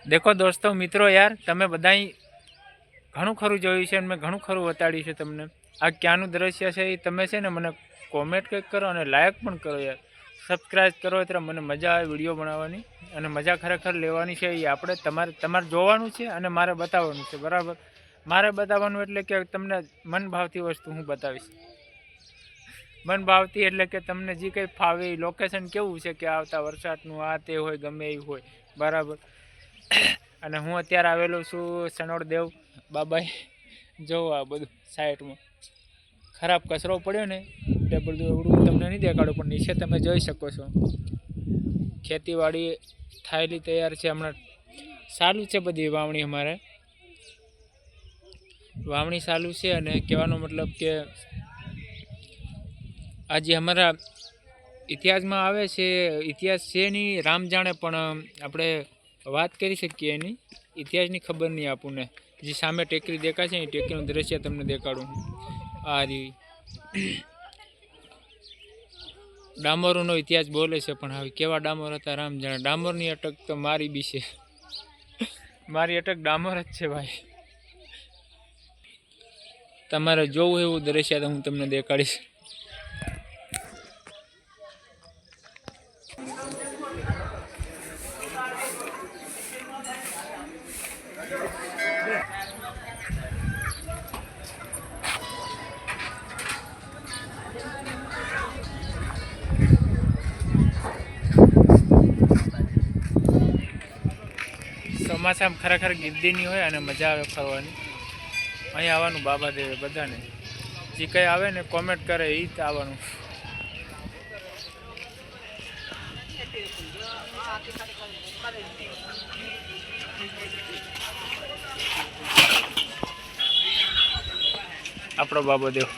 देखो दोस्तों मित्रों यार तमे बधाई घणुं खरुं जोयुं छे मैं घणुं खरुं बताड्युं छे तमने आ क्यांनुं दृश्य छे ए तमे छे ने मने कॉमेंट कंईक करो अने लाइक पण करो यार सब्सक्राइब करो એટલે મને મજા આવે વિડીયો બનાવવાની અને મજા ખરેખર લેવાની છે એ આપણે તમારે જોવાનું છે અને મારે બતાવવાનું છે બરાબર મારે બતાવવાનું એટલે કે તમને મન ભાવતી વસ્તુ હું બતાવીશ મન ભાવતી એટલે કે તમને જે કંઈ ફાવે લોકેશન કેવું છે કે આવતા વરસાદનું આ તે હોય ગમે એ હોય બરાબર અને હું અત્યારે આવેલો છું સનોડદેવ બાબાએ જો આ બધું સાઈડમાં ખરાબ કચરો પડ્યો ને એટલે બધું એવડું તમને નહીં દેખાડું પણ નીચે તમે જોઈ શકો છો ખેતીવાડી થાયેલી તૈયાર છે હમણાં ચાલુ છે બધી વાવણી અમારે વાવણી ચાલુ છે અને કહેવાનો મતલબ કે આજે અમારા ઇતિહાસમાં આવે છે ઇતિહાસ છે નહીં રામ જાણે પણ આપણે વાત કરી શકીએ એની ઇતિહાસની ખબર નહીં આપણને જે સામે ટેકરી દેખાય છે એ ટેકરીનું દ્રશ્ય તમને દેખાડું આ રહી ડામરોનો ઇતિહાસ બોલે છે પણ હવે કેવા ડામર હતા રામ જાણે ડામરની અટક તો મારી બી છે મારી અટક ડામર જ છે ભાઈ તમારે જોવું એવું દ્રશ્ય તો હું તમને દેખાડીશ ચોમાસામાં ખરેખર ગિદ્દીની હોય અને મજા આવે ફરવાની અહીં આવવાનું બાબા દેવે બધાને જે કંઈ આવે ને કોમેન્ટ કરે એ જ આવવાનું આપણો બાબો દેવ